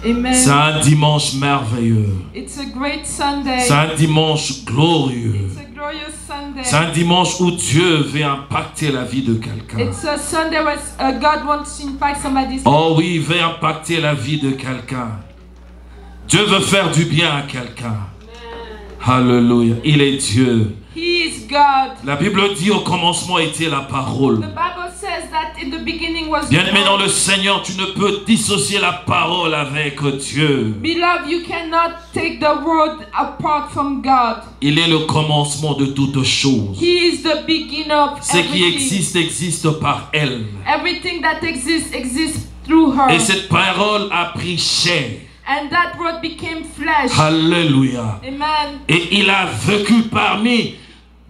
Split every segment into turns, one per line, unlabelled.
Amen.
C'est un dimanche merveilleux.
It's a great Sunday.
C'est un dimanche glorieux.
It's a glorious Sunday.
C'est un dimanche où Dieu veut impacter la vie de quelqu'un.
It's a Sunday where God wants to impact somebody's life.
Oh oui, il veut impacter la vie de quelqu'un. Dieu veut faire du bien à quelqu'un. Alléluia. Il est Dieu.
He is God.
La Bible dit au commencement était la parole.
The Bible says that in the beginning was
Bien-aimé dans
God.
le Seigneur, tu ne peux dissocier la parole avec Dieu.
Beloved, you cannot take the word apart from God.
Il est le commencement de toutes choses.
He is the beginning of
Ce qui
everything.
existe par elle.
Everything that exists through her.
Et cette parole a pris chair.
And that word became flesh.
Alléluia.
Amen.
Et il a vécu parmi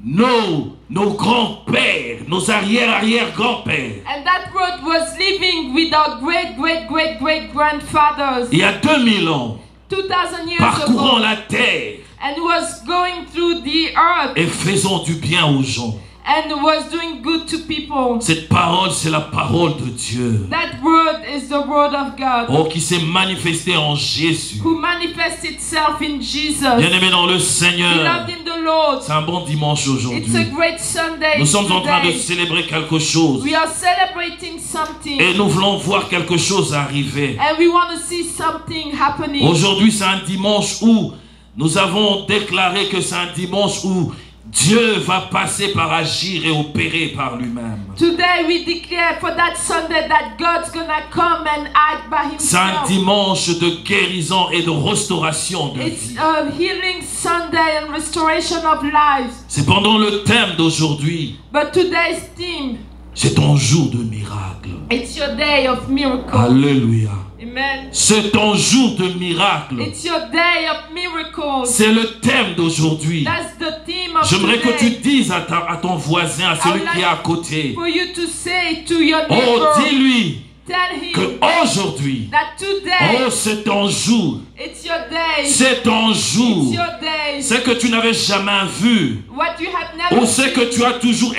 nos grands-pères, nos arrière-arrière-grands-pères.
And that word was living with our great-great-great-great-grandfathers
Il y a 2000 ans,
2000 years
parcourant
ago.
la terre
And was going through the earth
et faisant du bien aux gens.
and was doing good to people.
Cette parole, c'est la parole de Dieu.
That word is the word of God.
Oh, qui s'est manifestée en Jésus.
Who manifests itself in Jesus.
Bien-aimé dans le Seigneur,
Beloved in the Lord.
c'est un bon dimanche
It's a
aujourd'hui.
great Sunday.
Nous sommes en train de
today.
célébrer quelque chose.
We are celebrating something.
Et nous voulons voir quelque chose arriver.
And we want to see something happening.
Aujourd'hui, c'est un dimanche où nous avons déclaré que c'est un dimanche où Dieu va passer par agir et opérer par lui-même.
Today we declare for that Sunday that God's gonna come and act by
C'est un
himself.
dimanche de guérison et de restauration de
It's
vie.
a healing Sunday and restoration of lives.
C'est pendant le thème d'aujourd'hui.
But today's theme,
C'est ton jour de miracle.
it's your day of miracle.
Alléluia.
Amen.
C'est ton jour de miracle.
It's your day of miracles.
C'est le thème d'aujourd'hui.
That's the theme of
J'aimerais que tu
today.
dises à ton voisin, à celui qui est à côté.
For you to say to your
Oh,
neighbor,
dis-lui
tell him
que aujourd'hui,
that today
oh, c'est ton jour.
it's your day.
C'est ton
It's
jour.
your day.
C'est que tu n'avais jamais vu.
What you have never
Ou c'est que
seen.
tu as toujours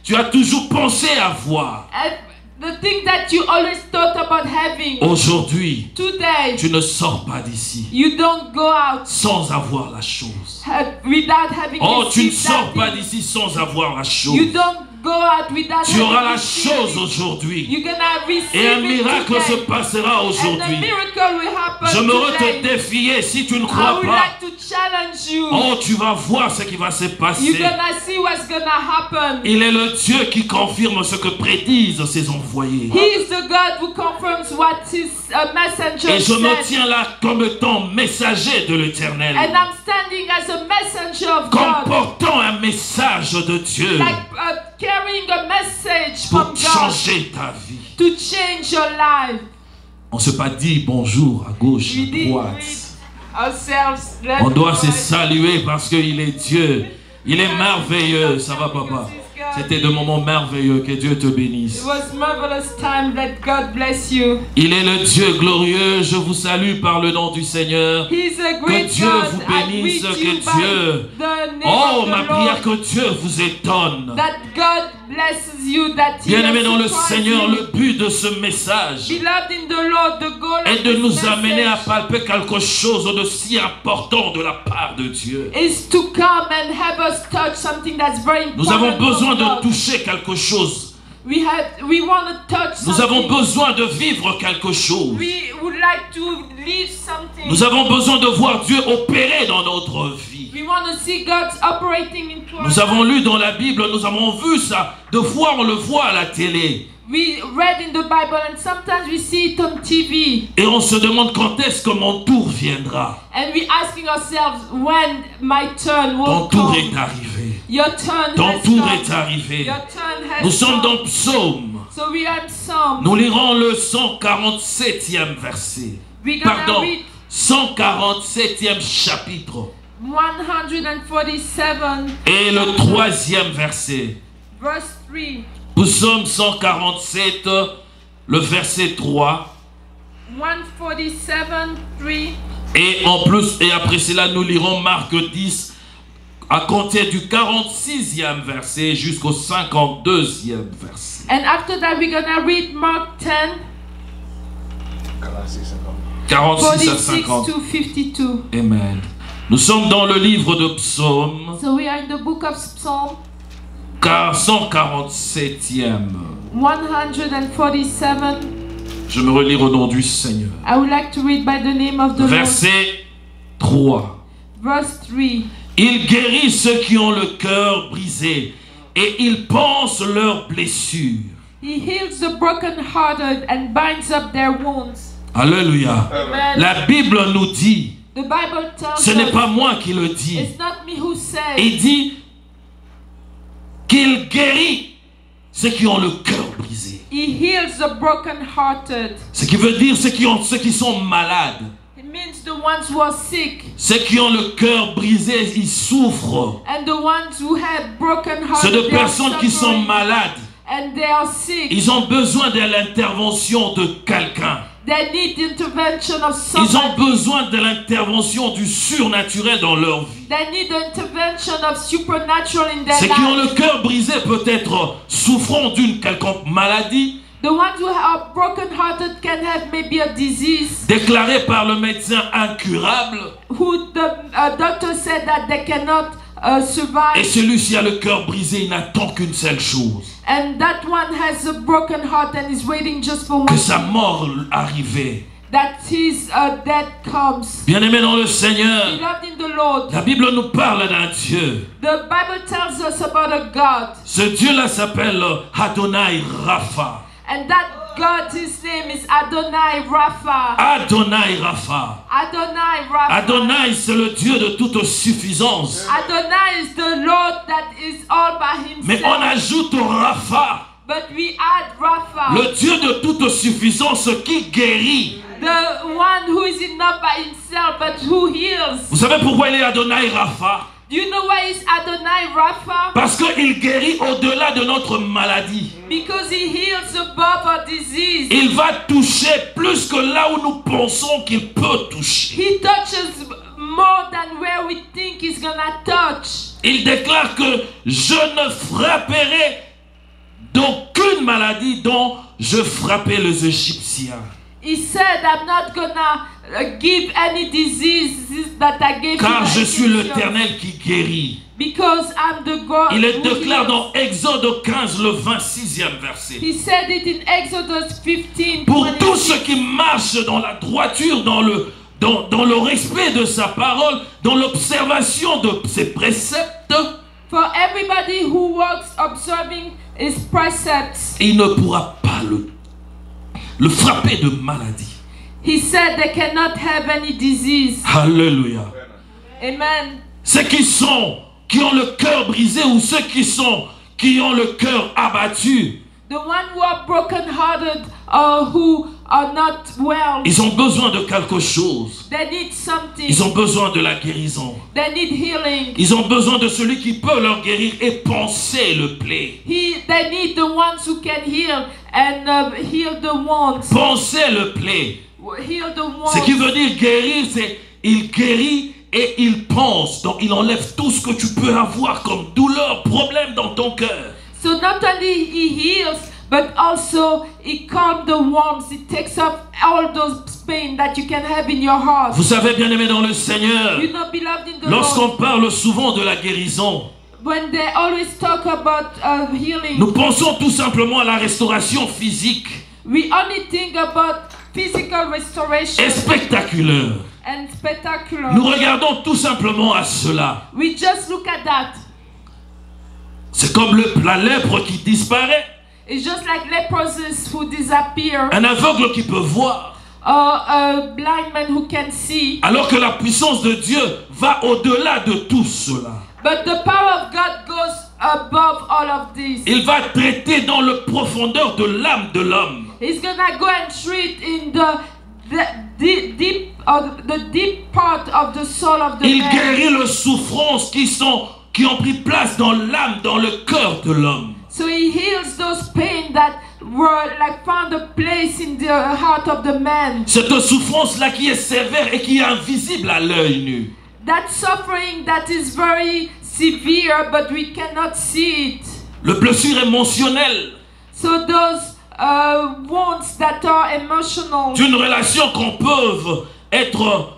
tu as toujours pensé avoir.
And the thing that you always thought about having.
Aujourd'hui,
Today,
tu ne sors pas d'ici
you don't go out
sans avoir la chose.
without having
Oh, tu ne
received that
sors pas
thing.
d'ici sans avoir la chose.
You don't go out without
Tu auras
having
la
received
chose
it.
aujourd'hui.
You're gonna receive
Et un
it
miracle se
today.
passera
And the
aujourd'hui.
miracle will happen
J'aimerais
today.
te défier si tu ne
I
crois
would
pas.
like to challenge you.
Oh, tu vas voir ce qui va se
You're
passer.
gonna see what's gonna happen.
Il est le Dieu qui confirme ce que prédisent ses envoyés.
He is the God who confirms what his messenger
Et je me
said.
tiens là comme étant messager de l'Éternel.
And I'm standing as a messenger of
Comme
God.
portant un message de Dieu
Like carrying a message
pour
from God
changer ta vie.
to change your life.
On ne se pas dit bonjour à gauche,
We
à
did
droite.
greet ourselves.
On doit se saluer parce qu'il est Dieu. Il est merveilleux. Ça va, papa? C'était de moments merveilleux. Que Dieu te bénisse.
It was marvelous time. Let God bless you.
Il est le Dieu glorieux. Je vous salue par le nom du Seigneur.
He's a
Que
great
Dieu
God.
vous
I
bénisse,
greet
que
you by
Dieu...
the name
Oh,
of
ma
the
prière,
Lord.
que Dieu vous étonne.
That God blesses you. That He
Bien-aimé dans le
surprises
Seigneur,
you.
le but de ce message
Beloved in the Lord, the goal
est
of
de
this
nous amener à
message
palper quelque chose de si important de la part de Dieu.
is to come and have us touch something that's very important.
Nous avons besoin
from
de
God.
toucher quelque chose.
We want to touch
Nous
something.
avons besoin de vivre quelque chose.
We would like to live something.
Nous avons besoin de voir Dieu opérer dans notre vie.
We want to see God operating into our
Nous avons
life.
lu dans la Bible, nous avons vu ça. De fois, on le voit à la télé.
We read in the Bible and sometimes we see it on TV.
Et on se demande quand est-ce que mon tour viendra.
And we asking ourselves when my turn will
Ton tour
come.
est arrivé.
Your turn
Ton
has
tour
come.
est arrivé.
Your turn has
Nous sommes
come.
dans Psaume.
So we are in Psalm.
Nous lirons le 147e verset.
We're gonna
Pardon,
read
147e chapitre.
147
Et le 3e verset.
verse 3.
Psaume 147, le verset 3.
147 3.
Et en plus, et après cela, nous lirons Marc 10 à compter du 46e verset jusqu'au 52e verset.
And after that we're gonna read Mark 10
46 à
46
50.
to 52.
Amen. Nous sommes dans le livre de Psaume,
So we are in the book of Psalm
147e.
147.
Je me relis au nom du Seigneur.
I would like to read by the name of the Lord.
Verset 3.
Verse 3.
Il guérit ceux qui ont le cœur brisé et il pense leurs blessures.
He heals the brokenhearted and binds up their wounds.
Alléluia.
Amen.
La Bible nous dit,
The Bible tells
ce n'est
us,
pas moi qui le dis,
it's not me who says.
il dit qu'il guérit ceux qui ont le cœur brisé.
He heals the brokenhearted.
Ce qui veut dire ceux qui sont malades.
It means the ones who are sick.
Ceux qui ont le cœur brisé, ils souffrent.
And the ones who have broken hearts,
C'est de personnes qui sont malades.
and they are sick.
Ils ont besoin de l'intervention de quelqu'un.
They need intervention of
Ils ont
somebody.
besoin de l'intervention du surnaturel dans leur vie.
They need the intervention of supernatural in their
Ceux qui ont
life.
le cœur brisé, peut-être souffrant d'une quelconque maladie,
The ones who are broken-hearted can have maybe a disease
déclarée par le médecin incurable.
who the doctor said that they cannot
Et
survive.
celui-ci a le cœur brisé, il n'attend qu'une seule chose,
And that one has a broken heart and is waiting just for
que
one
sa
thing,
mort arrive.
that his death comes.
Bien-aimés dans le Seigneur,
Beloved in the Lord,
la Bible nous parle d'un Dieu.
the Bible tells us about a God.
Ce Dieu-là s'appelle Adonai Rapha.
And that God, his name is Adonai Rapha.
Adonai Rapha.
Adonai Rapha.
Adonai, c'est le Dieu de toute suffisance.
Adonai is the Lord that is all by
Mais
himself.
on ajoute Rapha,
But we add Rapha,
le Dieu de toute suffisance qui guérit.
the one who is enough by himself but who heals.
Vous savez pourquoi il est Adonai Rapha?
Do you know why he's Adonai Rapha?
Parce qu'il guérit au-delà de notre maladie.
Because he heals above our disease.
Il va toucher plus que là où nous pensons qu'il peut toucher.
He touches more than where we think he's gonna touch.
Il déclare que je ne frapperai d'aucune maladie dont je frappais les Égyptiens.
He said, I'm not gonna give any diseases that I gave
Car
to the
je suis
Egyptians.
l'Éternel qui guérit.
Because I'm the God
Il le
who
déclare
heals.
dans Exode 15, le 26e verset.
He said it in Exodus 15.
Pour
26.
tous ceux qui marchent dans la droiture, dans le respect de sa parole, dans l'observation de ses préceptes,
For everybody who walks observing his precepts,
il ne pourra pas le frapper de maladie.
he said they cannot have any disease.
Alléluia.
Amen.
Ceux qui ont le cœur brisé ou ceux qui ont le cœur abattu,
The one who are broken-hearted or who are not well,
ils ont besoin de quelque chose.
they need something.
Ils ont besoin de la guérison.
They need healing.
Ils ont besoin de celui qui peut leur guérir et penser le plaie.
They need the ones who can heal and heal the wounds.
Penser le plaie.
Heal the wounds.
Ce qui veut dire guérir, c'est il guérit et il pense. Donc il enlève tout ce que tu peux avoir comme douleur, problème dans ton cœur.
So not only he heals, but also he calms the wounds. He takes off all those pain that you can have in your heart.
Vous savez, bien-aimés dans le Seigneur,
You know, beloved in the
lorsqu'on
Lord,
parle souvent de la guérison,
when they always talk about healing,
nous pensons tout simplement à la restauration physique
we only think about physical restoration
et spectaculaire.
and spectacular.
Nous regardons tout simplement à cela.
We just look at that.
C'est comme la lèpre qui disparaît,
It's just like leprosies who disappear,
un aveugle qui peut voir,
a blind man who can see.
alors que la puissance de Dieu va au-delà de tout cela.
But the power of God goes above all of this.
Il va traiter dans le profondeur de l'âme de l'homme.
He's gonna go and treat in the deep part of the soul of the
Il
man.
guérit les souffrances qui ont pris place dans l'âme, dans le cœur de l'homme.
So he heals those pain that were like found a place in the heart of the man.
Cette souffrance-là qui est sévère et qui est invisible à l'œil nu.
That suffering that is very severe, but we cannot see it.
Le blessure émotionnelle.
So those wounds that are emotional.
D'une relation qu'on peut être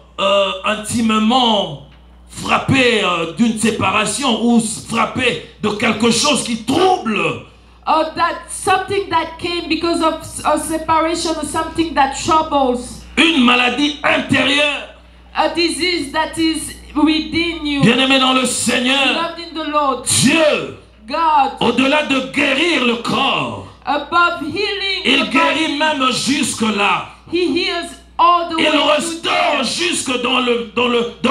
intimement frappé d'une séparation ou frappé de quelque chose qui trouble.
Or that something that came because of a separation or something that troubles.
Une maladie intérieure.
A disease that is within you.
Bien-aimé dans le Seigneur,
Loved in the Lord.
Dieu,
God,
au-delà de guérir le corps,
above healing
il
the
guérit
body,
même jusque-là.
He heals all the
Il
way to
restaure
there.
jusque dans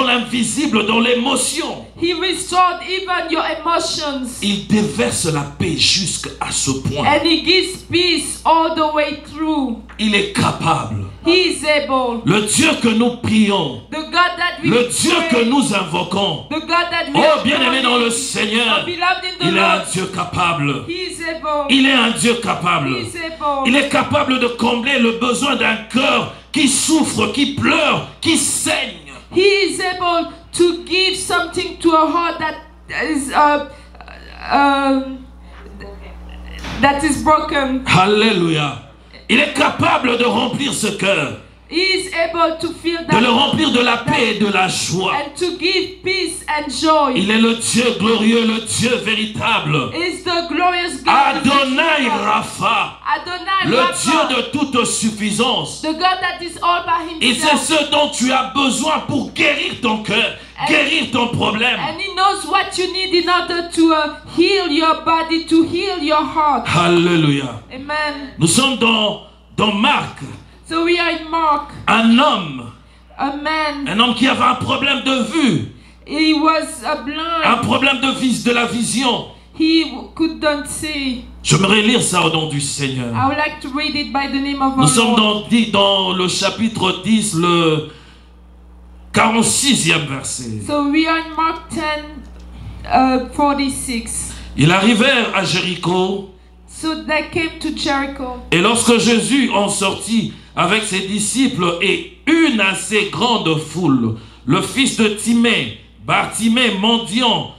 l'invisible, dans l'émotion.
He restored even your emotions.
Il déverse la paix jusqu'à ce point.
And He gives peace all the way through.
Il est capable.
He is able.
Le Dieu que nous prions,
The God that we
le Dieu
pray,
que nous invoquons,
the God that we
oh bien-aimé
adore,
dans le
our
Seigneur,
beloved in the
il est un
Lord,
Dieu capable.
He is able.
Il est un Dieu capable.
He is able.
Il est capable de combler le besoin d'un cœur qui souffre, qui pleure, qui saigne.
He is able to give something to a heart that is broken.
Alléluia. Il est capable de remplir ce cœur,
He is able to fill
de
that
le remplir de la paix et de la joie.
and to give peace and joy.
Il est le Dieu glorieux, le Dieu véritable.
Is the glorious God.
Adonai Rapha,
Adonai
le
Rapha,
Dieu de toute suffisance.
the God that is all by
Et c'est
Himself.
ce dont tu as besoin pour guérir ton cœur, guérir ton problème.
And He knows what you need in order to heal your body, to heal your heart.
Alléluia.
Amen.
Nous sommes dans Marc,
So we are in Mark,
un homme qui avait un problème de vue,
he was
un
blind.
problème de la vision.
He couldn't see.
J'aimerais lire ça au nom du Seigneur.
I would like to read it by the name of
Nous
our
sommes
Lord.
dans le chapitre 10, le 46e verset.
So we are in Mark 10, 46.
Ils arrivèrent à Jéricho,
So they came to Jericho.
et lorsque Jésus en sortit avec ses disciples et une assez grande foule, le fils de Timée, Bartimée, mendiant,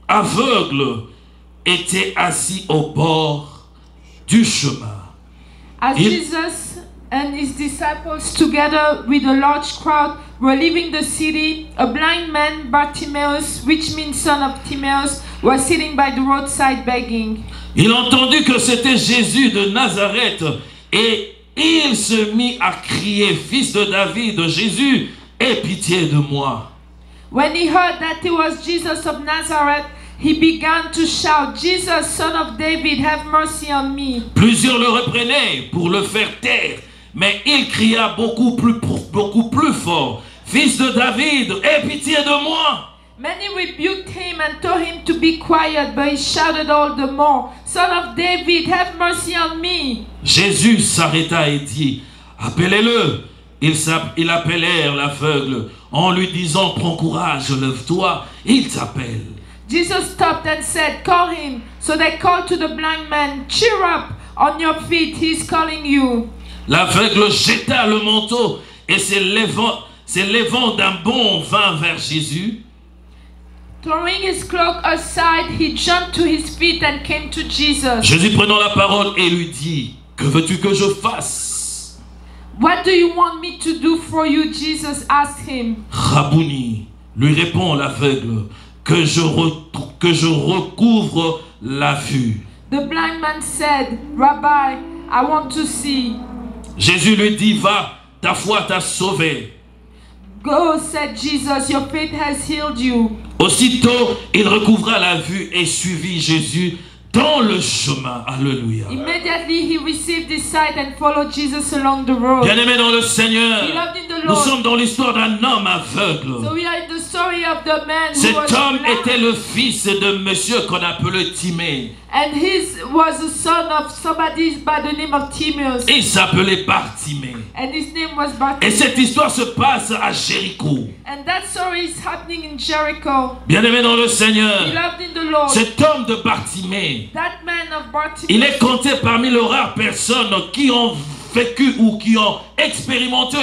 aveugle, était assis au bord du chemin.
As Jesus and his disciples, together with a large crowd, were leaving the city, a blind man, Bartimaeus, which means son of Timaeus, was sitting by the roadside begging.
Il entendit que c'était Jésus de Nazareth, et il se mit à crier, fils de David, Jésus, aie pitié de moi.
When he heard that it was Jesus of Nazareth, he began to shout, Jesus, son of David, have mercy on me.
Plusieurs le reprenaient pour le faire taire, mais il cria beaucoup plus fort, fils de David, aie pitié de moi.
Many rebuked him and told him to be quiet, but he shouted all the more, Son of David, have mercy on me.
Jésus s'arrêta et dit, appelez-le. Ils appelèrent l'aveugle en lui disant, prends courage, lève-toi, il t'appelle.
Jesus stopped and said, call him. So they called to the blind man, cheer up, on your feet, he's calling you.
L'aveugle jeta le manteau et s'élevant d'un bond vint vers Jésus.
Throwing his cloak aside, he jumped to his feet and came to Jesus.
Jésus prenant la parole et lui dit, que veux-tu que je fasse?
What do you want me to do for you? Jesus asked him.
Rabouni, lui répond l'aveugle, que je recouvre la vue.
The blind man said, Rabbi, I want to see.
Jésus lui dit, va, ta foi t'a sauvé.
Go, said Jesus, your faith has healed you.
Aussitôt, il recouvra la vue et suivit Jésus dans le chemin. Alléluia.
Immediately he received his sight and followed Jesus along the road.
Bien-aimé dans le Seigneur,
Beloved in the
nous
Lord.
sommes dans l'histoire d'un homme aveugle.
So we are in the story of the man who
Cet
was
homme
blind,
était le fils de monsieur qu'on appelait Timée.
and his was the son of somebody by the name of Timaeus,
Il s'appelait Bartimée.
and his name was
Et
Bartimaeus.
cette histoire se passe à Jéricho.
And that story is happening in Jericho.
Bien-aimé dans le Seigneur,
Beloved in the Lord,
cet homme de Bartimée,
that man of
il
Bartimaeus,
est compté parmi les rares personnes qui ont vécu ou qui ont expérimenté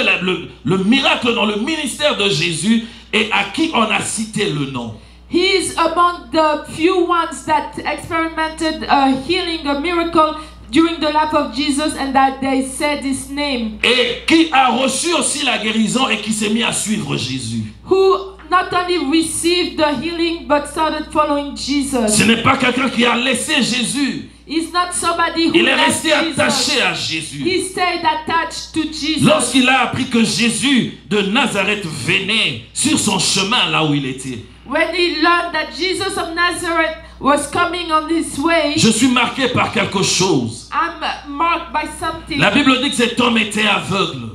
le miracle dans le ministère de Jésus et à qui on a cité le nom.
he is among the few ones that experimented healing, a miracle during the life of Jesus and that they said his name.
Et qui a reçu aussi la guérison et qui s'est mis à suivre Jésus.
Who not only received the healing but started following Jesus.
Ce n'est pas quelqu'un qui a laissé Jésus.
He's not somebody who
Il est
left
resté
Jesus.
attaché à Jésus.
He stayed attached to Jesus.
Lorsqu'il a appris que Jésus de Nazareth venait sur son chemin là où il était.
When he learned that Jesus of Nazareth was coming on his way,
Je suis marqué par quelque chose.
I'm marked by something.
La Bible dit que cet homme était aveugle.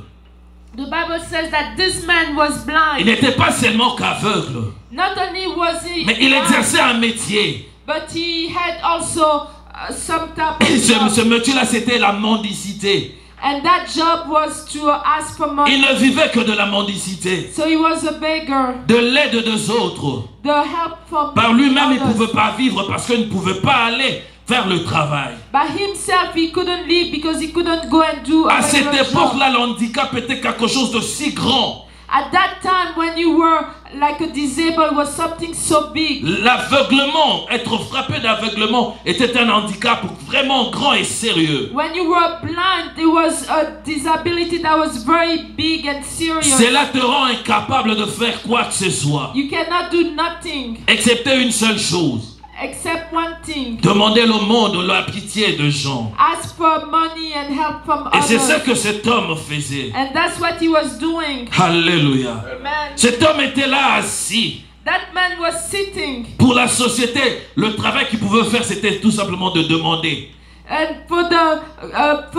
The Bible says that this man was
Il
blind.
n'était pas seulement qu'aveugle,
Not only was he
mais il
blind,
exerçait un métier.
but he had also some type
Et
of job.
ce métier-là, c'était la mendicité.
And that job was to ask for
Il
money.
ne vivait que de la mendicité,
So he was a beggar.
de l'aide des autres.
The help from
Par lui-même, il ne
others.
pouvait pas vivre parce qu'il ne pouvait pas aller faire le travail.
By himself, he couldn't live because he couldn't go and do a
À cette
regular job.
époque-là, le handicap était quelque chose de si grand.
At that time, when you were like a disabled, was something so big.
L'aveuglement, être frappé d'aveuglement, était un handicap vraiment grand et sérieux.
When you were blind, it was a disability that was very big and serious.
Cela te rend incapable de faire quoi que ce soit,
You cannot do nothing
excepté une seule chose.
except one thing.
Demander au monde la pitié de gens.
Ask for money and help from
Et c'est ça
others.
que cet homme faisait.
And that's what he was doing.
Alléluia.
Amen.
Cet homme était là assis.
That man was sitting.
Pour la société, le travail qu'il pouvait faire, c'était tout simplement de demander.
And for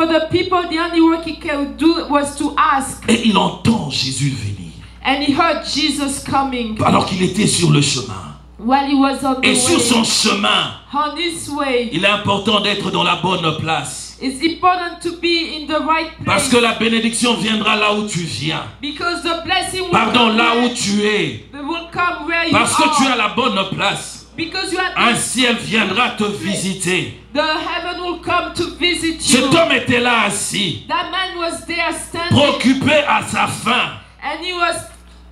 the people, the only work he could do was to ask.
Et il entend Jésus venir.
And he heard Jesus coming
Alors qu'il était sur le chemin.
while he was on the
Et sur
way.
son chemin,
On his way.
il est important d'être dans la bonne place.
It's important to be in the right
Parce
place.
que la bénédiction viendra là où tu viens.
Because the blessing will
Pardon,
come
là
where,
où tu es.
will come where you
Parce que tu
are.
as la bonne place.
Because you are
Un ciel viendra te visiter.
the heaven will come to visit you.
Cet homme était là assis,
That man was there standing
préoccupé à sa faim,
and he was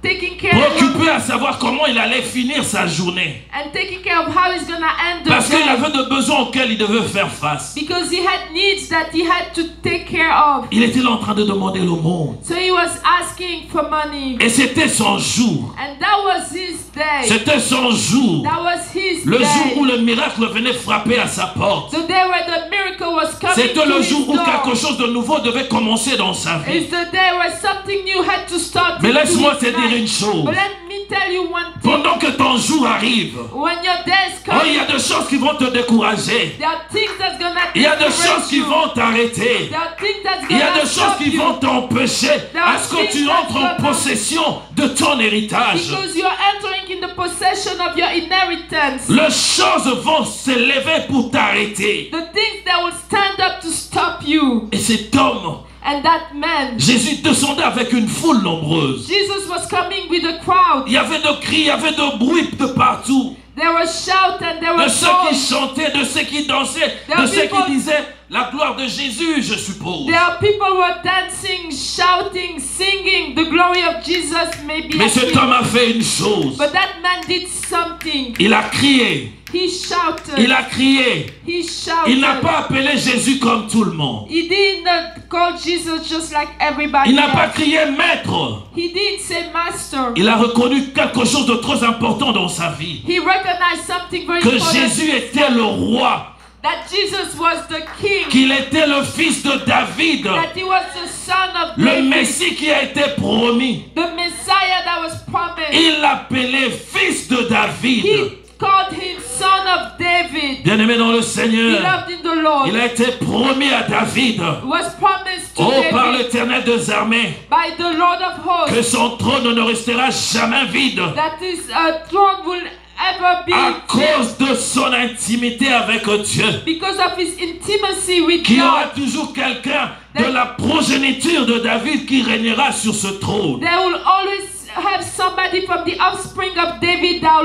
taking care
préoccupé à savoir comment il allait finir sa journée.
and taking care of how he's gonna end the
Parce qu'il
day.
avait de besoins auxquels il devait faire face.
Because he had needs that he had to take care of.
Il était là en train de demander au monde.
So he was asking for money.
Et c'était son jour.
And that was his day.
C'était son jour.
That was his
Le
day.
jour où le miracle venait frapper à sa porte.
The day where the miracle was coming
C'était
to
le
his
jour où
door.
quelque chose de nouveau devait commencer dans sa vie.
It's the day where something new had to start.
Mais
into
laisse-moi
his
te dire
life.
une chose.
But let me tell you one thing.
Pendant que ton jour arrive,
When your days
oh,
come,
il y a des choses qui vont te décourager.
there are things that's gonna
Il y a des
discourage
choses qui
you.
vont t'arrêter.
There are things that's
Il y a
gonna
des choses
stop
qui
you.
vont t'empêcher à ce que tu entres en possession de ton héritage.
Because you're entering in the possession of your inheritance.
Les choses vont s'élever pour t'arrêter.
The things that will stand up to stop you.
Et cet homme,
And that man,
Jésus descendait avec une foule nombreuse.
Jesus was coming with a crowd.
Il y avait de cris, il y avait de bruit de partout.
There was shout and there
De
was
ceux qui
noise.
chantaient, de ceux qui dansaient,
There
de
are
ceux qui
people-
disaient la gloire de Jésus, je suppose.
There are people who are dancing, shouting, singing. The glory of Jesus may be
Mais cet
appearing.
homme a fait une chose.
But that man did something.
Il a crié.
He shouted.
Il a crié.
He shouted.
Il n'a pas appelé Jésus comme tout le monde.
He didn't call Jesus just like everybody
Il n'a pas
else.
crié maître.
He didn't say master.
Il a reconnu quelque chose de très important dans sa vie.
He recognized something very
Que
important.
Jésus était le roi.
That Jesus was the king.
Qu'il était le fils de David.
That he was the son of
Le
David.
Messie qui a été promis.
The Messiah that was promised.
Il l'appelait fils de David.
He called him son of David.
Bien-aimé dans le Seigneur,
Beloved in the Lord.
il a été promis à David.
Was promised to
Oh, par
David
l'Éternel des armées,
by the Lord of
que
hosts.
son trône ne restera jamais vide.
That his throne will ever be
À cause de son intimité avec Dieu.
because of his intimacy with
Qu'il y aura
God.
toujours quelqu'un de la progéniture de David qui régnera sur ce trône.
There will always have somebody from the offspring of David that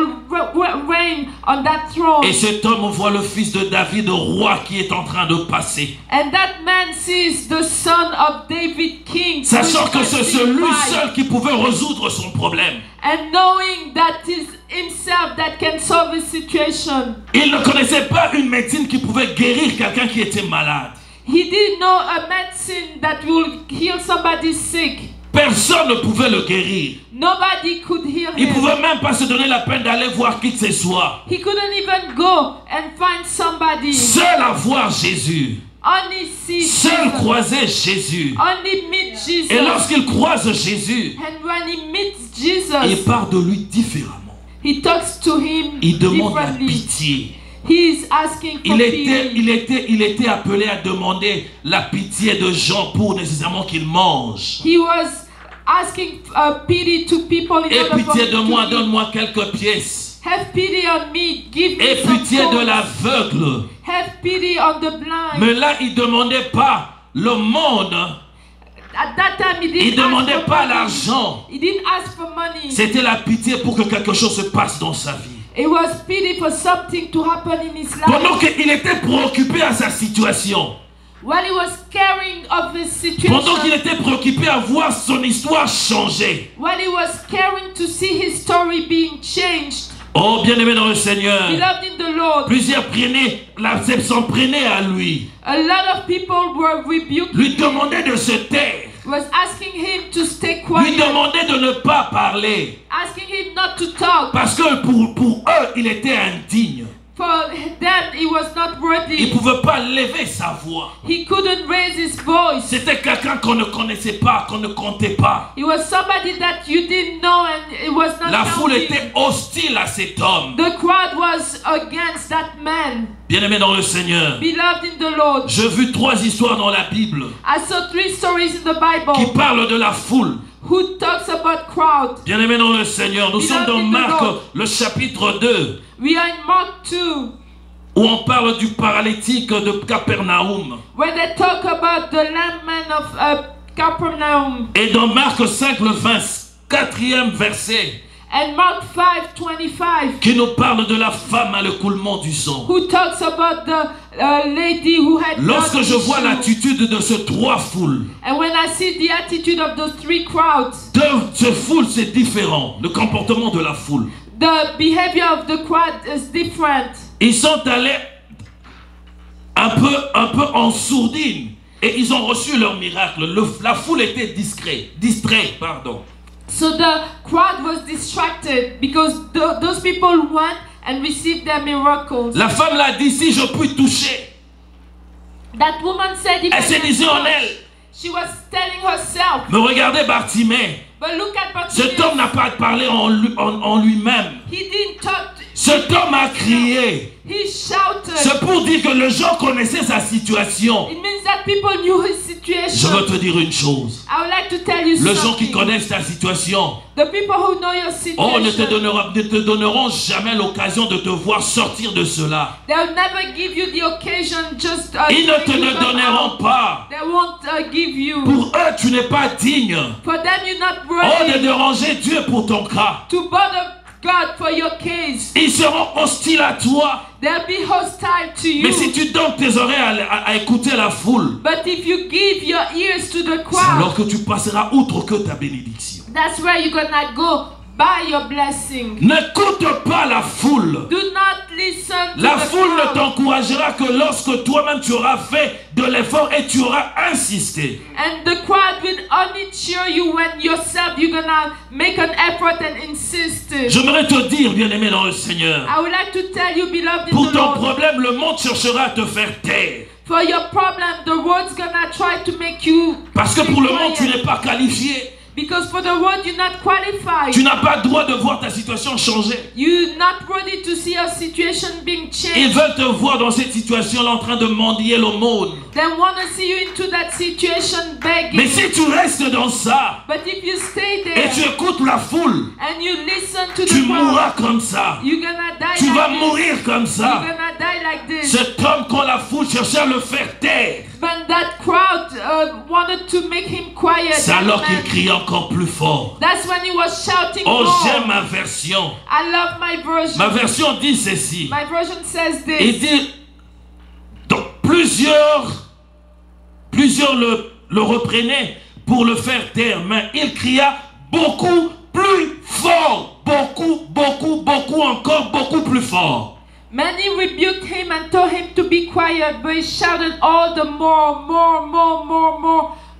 will reign on that throne.
Et cet homme voit le fils de David, roi, qui est en train de passer.
And that man sees the son of David king.
Sachant que c'est
passing
lui
by.
seul qui pouvait résoudre son problème.
And knowing that is himself that can solve his situation.
Il ne connaissait pas une médecine qui pouvait guérir quelqu'un qui était malade.
He didn't know a medicine that will heal somebody sick.
Personne ne pouvait le guérir.
Nobody could heal
Il ne
him.
pouvait même pas se donner la peine d'aller voir qui que ce soit.
He couldn't even go and find somebody.
Seul à voir Jésus.
Only see
Seul
Jesus.
croiser Jésus.
Only meet Jesus.
Et lorsqu'il croise Jésus,
And when he meets
il
Jesus,
parle de lui différemment.
he talks to him
Il demande la
differently.
pitié.
He is asking for pity.
Il était appelé à demander la pitié de gens pour nécessairement qu'ils mangent.
He was asking pity to people in
Et
order for
pitié
him
de
to
moi,
eat.
donne-moi quelques pièces.
Have pity on me, give me
Et
some
pitié de
food.
l'aveugle.
Have pity on the blind.
Mais là, il ne demandait pas le monde.
At that time, he
Il
didn't
ne
ask
demandait
for
pas
money.
l'argent.
He didn't ask for money.
C'était la pitié pour que quelque chose se passe dans sa vie.
It was pity for something to happen in his
Pendant
life.
qu'il était préoccupé à sa situation.
While he was caring of his
Pendant qu'il
situation.
était préoccupé à voir son histoire changer.
While he was caring to see his story being changed.
Oh, bien-aimé dans le Seigneur.
Beloved in the Lord.
Plusieurs s'en prenaient à lui.
A lot of people were rebuking
Lui
him.
demandaient de se taire.
Was asking him to stay
Lui
quiet.
demandaient de ne pas parler.
Asking him not to talk.
Parce que pour eux, il était indigne.
For them, he was not
Il
worthy.
ne pouvait pas lever sa voix.
He couldn't raise his voice.
C'était quelqu'un qu'on ne connaissait pas, qu'on ne comptait pas.
He was somebody that you didn't know, and it was not
La foule
counted.
était hostile à cet homme.
The crowd was against that man.
Bien-aimé dans le Seigneur.
Beloved in the Lord.
J'ai vu 3 histoires dans la Bible
I saw 3 stories in the Bible
qui parlent de la foule.
who talks about crowd.
Bien-aimé dans le Seigneur, nous sommes dans Marc, le chapitre 2,
We are in Mark 2,
où on parle du paralytique de Capernaum.
where they talk about the lame man of Capernaum.
Et dans Marc 5, le 24e verset,
And Mark 5:25,
qui nous parle de la femme à l'écoulement du sang.
who talks about the lady who had
Lorsque
blood
je vois
issue.
l'attitude de ces 3 foules,
And when I see the attitude of those 3 crowds,
de ces foules c'est différent, le comportement de la foule.
the behavior of the crowd is different.
Ils sont allés un peu en sourdine et ils ont reçu leur miracle. La foule était distrait, pardon.
So the crowd was distracted because those people went and received their miracles.
La femme l'a dit, si je puis toucher.
That woman said, if
Elle
I
se
can
disait en
touch.
elle.
She was telling herself,
Mais regardez Bartimée.
but look at
Cet homme n'a
Bartimaeus.
pas parlé en lui-même.
He didn't talk.
Cet homme a crié.
He shouted.
C'est pour dire que les gens connaissaient sa situation.
It means that people knew his
Je
situation.
veux te dire une chose.
I would like to tell you
Les gens qui
something.
connaissent ta situation,
The people who know your
oh, ne
situation,
te donneront jamais l'occasion de te voir sortir de cela.
they will never give you the occasion just
Ils ne
make
te
you
le
come
donneront
out.
pas.
They won't give you.
Pour eux, tu n'es pas digne.
For them, you're not
Oh,
worthy
de déranger Dieu pour ton cas.
to bother God for your case.
Ils seront hostiles à toi.
They'll be hostile to
Mais
you.
si tu donnes tes oreilles à écouter la foule,
But if you give your ears to the
c'est alors
crowd,
que tu passeras outre que ta bénédiction.
that's where you're gonna go by your blessing.
N'écoute pas la foule.
Do not listen to
La
the
foule ne
crowd.
t'encouragera que lorsque toi-même tu auras fait de l'effort et tu auras insisté.
And the crowd will only cheer you when yourself you're gonna make an effort and insist.
J'aimerais te dire, bien-aimé dans le Seigneur,
I would like to tell you, beloved in
pour
the
ton
Lord,
problème, le monde cherchera à te faire taire.
for your problem, the world's gonna try to make you
Parce que
stay
pour le monde, tu
quiet.
n'es pas qualifié.
Because for the world, you're not qualified.
Tu n'as pas le droit de voir ta situation changer.
You're not ready to see your situation being
Ils
changed.
veulent te voir dans cette situation-là en train de mendier l'aumône.
They want to see you into that situation begging.
Mais si tu restes dans ça
But if you stay
et
there
tu écoutes la foule,
and you listen to
tu
the
mourras
crowd,
comme ça.
you're gonna die
Tu vas
like this.
mourir comme
You're
ça.
gonna die like this.
Cet homme, quand la foule cherchait à le faire taire,
When that crowd wanted to make him quiet,
c'est
that
alors qu'il
man,
criait encore plus fort.
that's when he was shouting
Oh,
more.
j'aime ma version.
I love my version.
Ma version dit ceci.
My version says
Il
this.
dit, donc plusieurs le reprenaient pour le faire taire, mais il cria beaucoup plus fort, beaucoup encore beaucoup plus fort.
Many rebuked him and told him to be quiet, but he shouted all the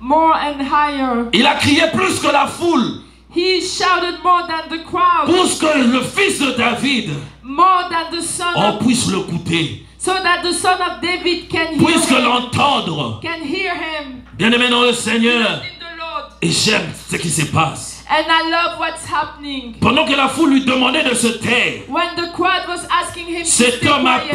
more and higher.
Il a crié plus que la foule.
He shouted more than the crowd.
Pour que le fils de David,
more than the son
on
of,
puisse l'écouter.
so that the son of David can hear
Puisse
him.
l'entendre.
Can hear him.
Bien-aimé dans le Seigneur.
In the Lord.
Et j'aime ce qui se passe.
And I love what's happening.
Pendant que la foule lui demandait de se taire,
When the crowd was asking him to
cet
stay
homme a
quiet,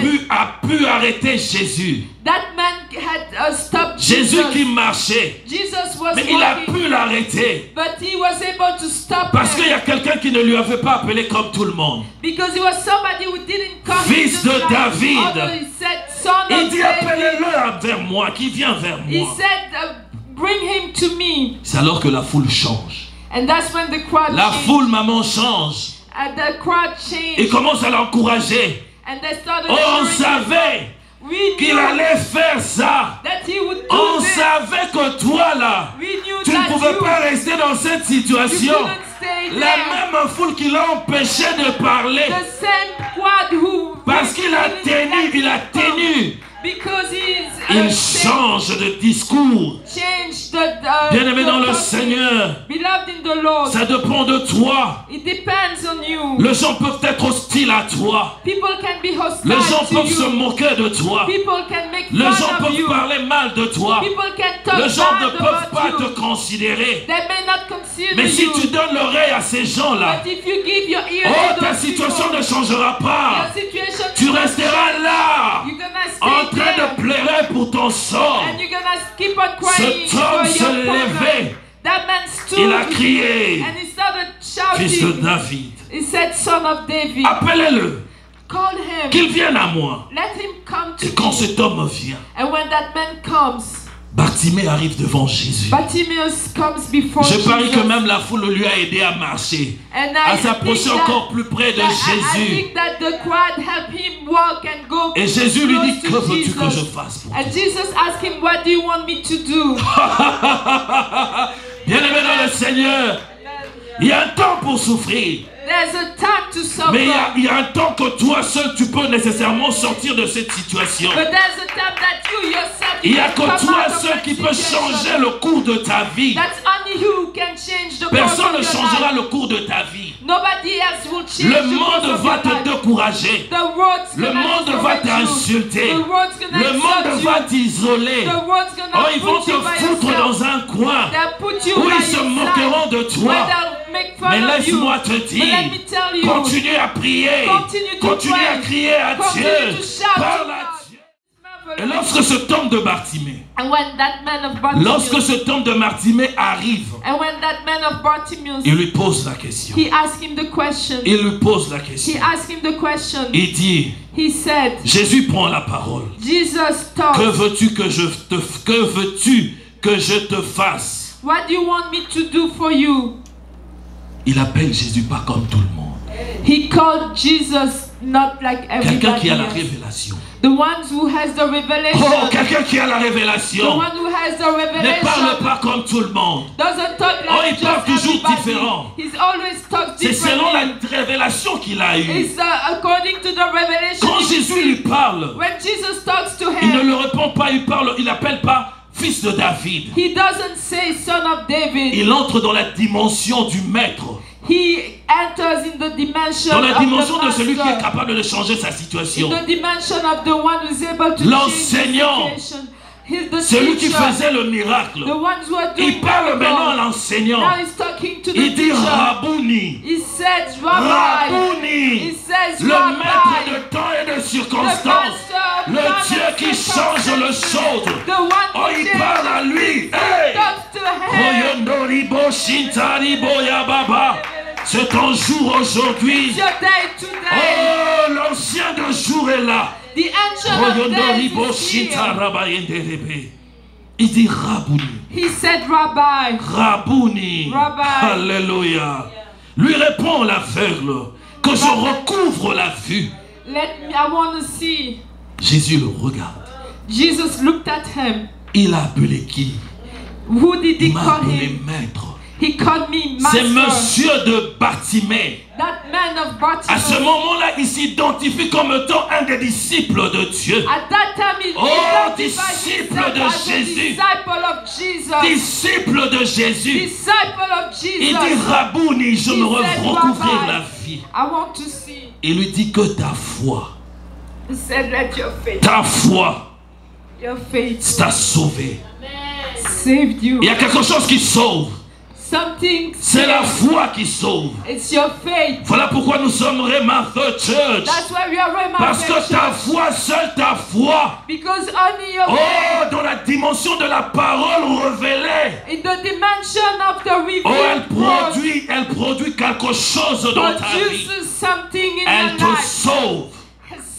pu arrêter Jésus.
that man had stopped
Jésus
Jesus.
qui marchait.
Jesus was
Mais il a
walking,
pu l'arrêter.
but he was able to stop
Parce qu'il
him
y a quelqu'un qui ne lui avait pas appelé comme tout le monde.
because he was somebody who didn't come
Fils
just
de
like
David.
other. He said, son
Il
of
dit
David.
appelez-le vers moi, qui vient vers
He
moi.
said, bring him to me.
C'est alors que la foule change.
And that's when the crowd
La
changed.
foule, maman, change.
And the crowd
Et
changed.
commence à l'encourager.
And they started
Oh, on
cheering.
savait
We
qu'il
knew
allait faire ça.
that he would do
On
this.
savait que toi là,
We knew
tu ne
that
pouvais
you,
pas rester dans cette
you
situation.
couldn't stay
La
there.
même foule qui l'a empêché de parler.
The same crowd who
Parce qu'il a tenu.
because
Il
he's
change de discours.
changed the
Bien-aimé dans le
topic.
Seigneur,
Beloved in the Lord,
ça dépend de toi.
it depends on you.
Les gens peuvent être hostiles à toi.
People can be hostile
Les gens
to
peuvent se
you.
moquer de toi.
People can make
Les
fun
gens
of
peuvent
you.
parler mal de toi.
People can talk
Les gens ne
bad
peuvent pas
about
te
you.
considérer.
They may not consider
Mais si
you.
tu donnes l'oreille à ces gens-là,
But if you give your ear
oh,
to
ta
those
situation
people,
ne changera pas.
your situation
Tu
will not
resteras
change.
là,
You're gonna stay
en train
there.
de pleurer pour ton sort.
And you're gonna keep on crying
Cet homme
for
se
your problem.
levait.
That man stood
Il a crié,
and he started
fils de
shouting.
David,
He said, son of David,
appelez-le,
call him.
qu'il vienne à moi.
Let him come to
Et quand
me.
cet homme vient,
And when that man comes,
Bartimée arrive devant Jésus.
Bartimaeus comes before
Je parie
Jesus.
que même la foule lui a aidé à marcher,
And
à
I
s'approcher
think
encore plus près de
I
Jésus.
think that the crowd helped him walk and go
Et Jésus lui dit,
close
que
to
veux-tu que je
Jesus.
fasse pour toi?
And Jesus asked him, what do you want me to do?
Bien-aimé dans le Seigneur, il y a un temps pour souffrir.
There's a time to suffer.
Mais il y a un temps que toi seul tu peux nécessairement sortir de cette situation.
But there's a time that you yourself
Il n'y a
can
que
come
toi
out of
seul
that
qui peux
situation.
changer le cours de ta vie.
That's only you who can change the
Personne ne
course of your
changera
life.
le cours de ta vie.
Nobody else will change
Le
the
monde
course of
va
your
te
life.
décourager.
The world's
Le
gonna
monde va
discourage you.
t'insulter.
The world's gonna
Le monde
insult
va
you.
t'isoler.
The world's gonna
Oh, ils vont
put
te
you by
foutre
yourself.
dans un coin
They'll put you
où
by
ils se
yourself.
moqueront de
Where
toi.
they'll make fun
Mais
of you.
laisse-moi te
But let
dire,
me tell you,
continue à prier,
Continue to
continue
pray.
à crier à
Continue
Dieu,
to shout
parle
to
à
God.
Dieu. Et lorsque cet homme de Bartimée,
And when that man of
lorsque
Bartimaeus,
cet homme de Bartimée arrive,
and when that man of Bartimaeus,
il lui pose la question.
he asked him the question.
Il lui pose la
He
question.
asked him the question.
Il dit,
He said,
Jésus prend la parole.
Jesus
Que
taught,
veux-tu que je te fasse?
what do you want me to do for you?
Il appelle Jésus pas comme tout le monde.
He called Jesus not like
Quelqu'un qui
everybody
a la
else.
révélation.
The ones who has the revelation.
Oh, quelqu'un qui a la
The
révélation.
one who has the
Ne parle
revelation
pas comme tout le monde.
doesn't talk like
Oh, il
just
parle toujours
everybody.
différent.
He's always talked
C'est selon la
differently.
révélation qu'il a eue.
It's according to the revelation.
Quand Jésus lui parle,
When Jesus talks to
il ne
him,
le répond pas, il n'appelle pas fils de David.
he doesn't say son of David.
Il entre dans la dimension du maître,
He enters in the dimension
dans la dimension
of
de
the
celui qui est
master.
capable de changer sa situation.
In the dimension of the one who is able to
L'enseignant.
change the situation. He's the
Celui qui
teacher.
faisait le miracle.
The ones who are doing
Il parle maintenant à
miracles.
l'enseignant.
Now he's talking to the
Il dit
teacher.
Rabouni.
He says Rabbi. He
Rabouni.
says
Le maître de
Rabbi.
temps et de
The
circonstances.
master of
Le
time
Dieu
and
qui change le chose.
The one
Oh,
who
il
changes.
parle à lui. Hey!
Talks to him.
Oyondoribo Shintaribo Yababa. C'est ton jour aujourd'hui.
It's your day today.
Oh, l'ancien de jour est là.
The ancient of
Oyondoribo
days is here.
Shintaraba Yenderebe. Il dit Rabouni.
He said Rabbi.
Rabouni.
Rabbi.
Alléluia. Lui répond l'aveugle que je recouvre la vue.
I want to see.
Jésus le regarde.
Jesus looked at him.
Il a appelé qui?
Who did he
Il m'a
call
appelé
him?
maître.
He called me
C'est
master.
monsieur de Bartimée.
That man of
À ce
Bartimaeus.
moment-là, il s'identifie comme étant un des disciples de Dieu.
At that time, he
Oh,
identified
disciple
himself
de
as a
Jésus.
disciple of Jesus.
Disciple de Jésus.
Disciple of
Il
Jesus.
dit, Rabouni, je
He
me
said,
recouvrir
Rabbi,
la vie.
I want to see.
Il lui dit que ta foi,
He said, let your faith
t'a sauvé.
saved you.
Il y a quelque chose qui sauve.
Something
C'est la
saved.
foi qui sauve.
It's your faith.
Voilà pourquoi nous sommes Remarque Church.
That's why we are
Parce que
remarkable.
ta foi, seule ta foi,
Because only your
oh, dans la dimension de la parole révélée,
in the dimension of the
oh,
revealed
elle produit quelque chose dans ta vie.
produces something in
Elle
your
te
life.
sauve.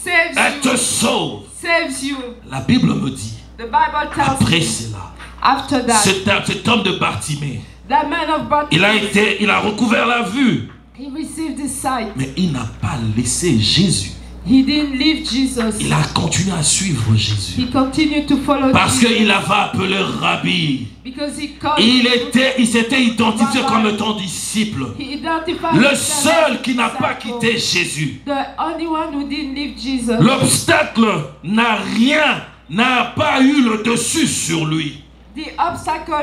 Saves
Elle te
you.
sauve.
Saves you.
La Bible me dit,
The Bible tells
après
me
cela,
after that,
cet homme de Bartimée,
that man of Bartimaeus,
il a recouvert la vue,
he received his sight.
mais il n'a pas laissé Jésus.
He didn't leave Jesus.
Il a continué à suivre Jésus.
He continued to follow
Parce
Jesus.
qu'il avait appelé Rabbi.
Because he called
Il s'était identifié comme étant disciple.
He identified
Le
himself
seul
as
qui n'a pas
disciple.
quitté Jésus.
The only one who didn't leave Jesus.
L'obstacle n'a pas eu le dessus sur lui.
The obstacle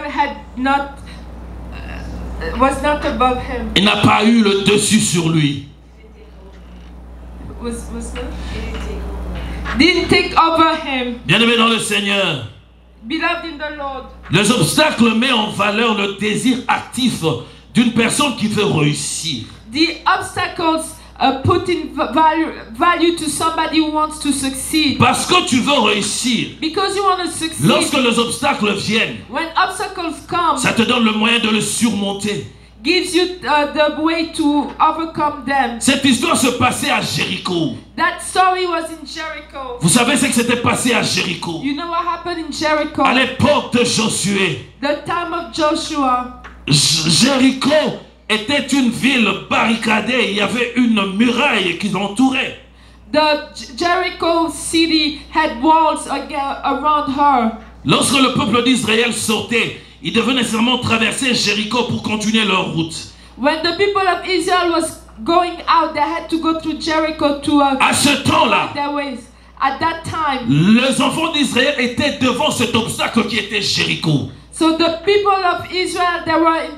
was not above him.
Il n'a pas eu le dessus sur lui.
Was not? Didn't take over him.
Bien-aimé dans le Seigneur,
Beloved in the Lord.
les obstacles mettent en valeur le désir actif d'une personne qui veut réussir.
The obstacles put in value to somebody who wants to succeed.
Parce que tu veux réussir.
Because you want to succeed.
Lorsque les obstacles viennent,
When obstacles come,
ça te donne le moyen de le surmonter.
gives you the way to overcome them.
Cette histoire se passait à Jéricho.
That story was in Jericho.
Vous savez ce qui s'était passé à Jéricho?
You know what happened in Jericho?
À l'époque de Josué,
The time of Joshua.
Jéricho était une ville barricadée. Il y avait une muraille qui l'entourait.
The Jericho city had walls around her.
Lorsque le peuple d'Israël sortait, ils devaient nécessairement traverser Jéricho pour continuer leur route.
When the people of Israel was going out, they had to go through Jericho to
À ce temps-là,
their ways. At that time,
les enfants d'Israël étaient devant cet obstacle qui était Jéricho.
so the people of Israel, they were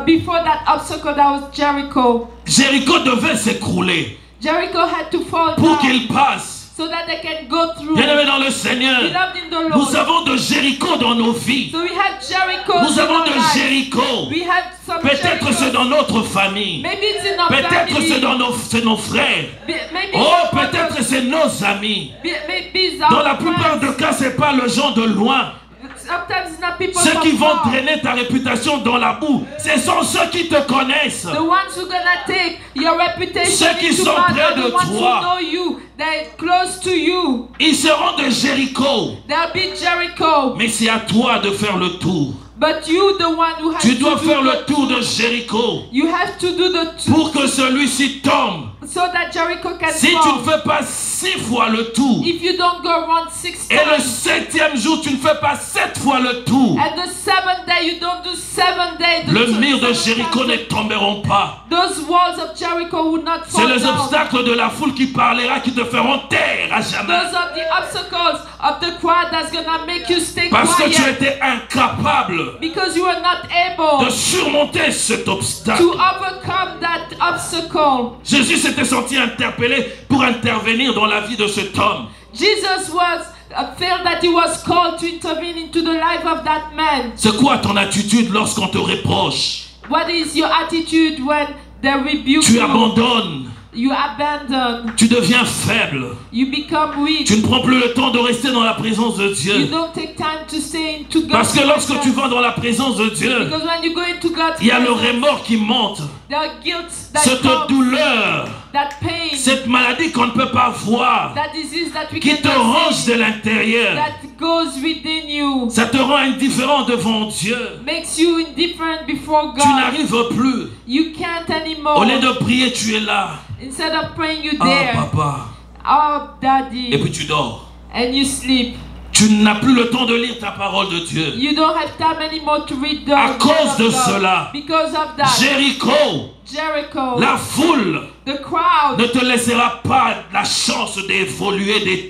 before that obstacle that was Jericho.
Jéricho devait s'écrouler
Jericho had to fall
pour
down
qu'il passe.
so that they can go through.
Bien-aimés dans le Seigneur,
Beloved in the
nous
Lord.
avons de Jéricho dans nos vies.
So we have Jericho.
Nous
in
avons
our
de
lives.
Jéricho.
We have some
Peut-être
Jericho.
c'est dans notre famille.
Maybe it's in our
Peut-être
family.
c'est nos frères.
Maybe
Oh,
it's our
peut-être
brothers.
c'est nos amis.
Maybe it's our
Dans la plupart
friends.
des cas, c'est pas le gens de loin.
Sometimes it's not people
Ceux
from
qui vont
far.
drainer ta réputation dans la boue, ce sont ceux qui te connaissent.
The ones who gonna take your reputation
Ceux qui
into
sont
man
près
are
de
the ones
toi.
who know you. They're close to you.
Ils seront de Jéricho.
They'll be Jericho.
Mais c'est à toi de faire le tour.
But you, the one who has
Tu
to
dois
do
faire
the
le tour de Jéricho
You have to do the two
pour que celui-ci tombe.
so that Jericho can
Si tu
fall.
ne fais pas 6 fois le tour,
If you don't go around 6
et le
times,
7e jour, tu ne fais pas 7 fois le tour,
and the 7th day you don't do 7 days,
le mur de Jéricho ne tomberont pas.
those walls of Jericho will not
C'est
fall
les
down.
obstacles de la foule qui parlera qui te feront taire à jamais.
Those are the obstacles of the crowd that's gonna make you stay
Parce que tu
quiet.
étais incapable
Because you are not
de
able
surmonter cet obstacle.
to overcome that obstacle.
Jésus s'était senti interpellé pour intervenir dans la vie de cet homme.
Jesus was felt that he was called to intervene into the life of that man.
C'est quoi ton attitude lorsqu'on te reproche?
What is your attitude when they rebuke
Tu
you?
abandonnes,
You abandon.
tu deviens faible.
You become weak.
Tu ne prends plus le temps de rester dans la présence de
You
Dieu.
don't take time to stay into God's
Parce que lorsque tu
presence.
vas dans la présence de Dieu,
Because when you go into God's
il y a le
presence,
remords qui monte,
the guilt that
cette
comes,
douleur,
that pain,
cette maladie qu'on ne peut pas voir,
that disease that we
qui te
cannot
ronge
see,
de l'intérieur.
that goes within you,
Ça te rend indifférent devant Dieu.
makes you indifferent before
Tu
God.
n'arrives plus.
You can't anymore.
Au lieu de prier, tu es là.
Instead of praying, you
Ah,
there.
papa.
Oh,
Et
daddy.
puis tu dors.
And you sleep.
Tu Tu n'as plus le temps de lire ta parole de Dieu.
You don't have time anymore to read the
À
word
cause
of
de
God.
cela,
Because of that, Jericho,
la foule
the crowd
ne te laissera pas la chance d'évoluer,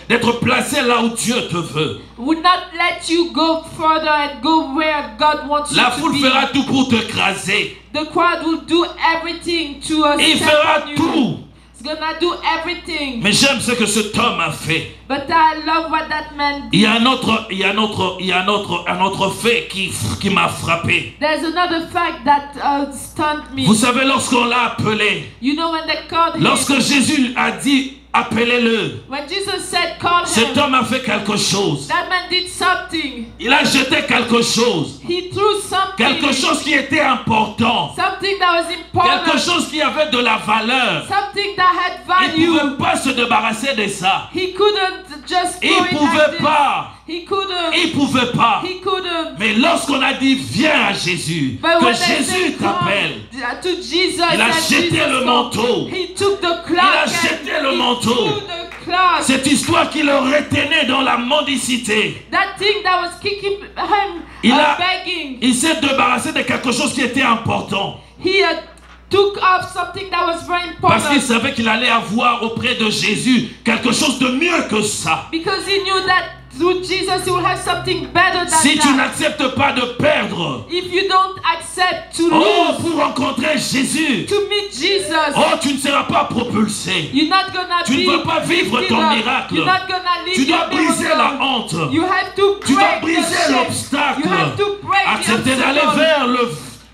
d'être placé là où Dieu te veut.
would not let you go further and go where God wants
La
you to
foule
be.
fera tout pour te craser.
The crowd will do everything to us.
Il fera tout.
It's gonna do everything.
Mais j'aime ce que cet homme a fait.
But I love what that man
Il
did.
y a un autre fait qui m'a frappé.
There's another fact that stunned me.
Vous savez, lorsqu'on l'a appelé,
You know when they called
lorsque
him,
Jésus a dit appelez-le,
when Jesus said call
cet
him,
homme a fait quelque chose.
that man did something.
Il a jeté quelque chose.
He threw something.
Quelque chose qui était important.
Something that was
Quelque
important.
chose qui avait de la valeur.
Something that had
Il ne
value.
pouvait pas se débarrasser de ça.
He couldn't just
Il
throw
ne
it like
pouvait
this.
pas.
He couldn't.
Il ne pouvait pas.
He couldn't.
Mais lorsqu'on a dit viens à Jésus,
But
que
when they
Jésus
said come
t'appelle,
to Jesus,
il a
and
jeté
Jesus
le
come,
manteau.
He took the cloth.
Il a
and
jeté le
he
manteau.
threw the cloth.
Cette histoire qui le retenait dans la mendicité,
That thing that was kicking him, begging.
il s'est débarrassé de quelque chose qui était important.
He took off something that was very
Parce qu'il
important.
savait qu'il allait avoir auprès de Jésus quelque chose de mieux que ça.
Because he knew that through Jesus he will have something better than
Si tu
that.
n'acceptes pas de perdre,
If you don't accept to
oh,
lose,
pour rencontrer Jésus,
to meet Jesus,
oh, tu ne seras pas propulsé.
you're not gonna
Tu ne
be
vas pas vivre
lifted
ton
up.
miracle.
You're not gonna live
Tu dois
your
briser
miracle.
la honte.
You have to
Tu dois
break the
briser
shame.
l'obstacle.
You have to break the
Accepter d'aller
obstacle.
vers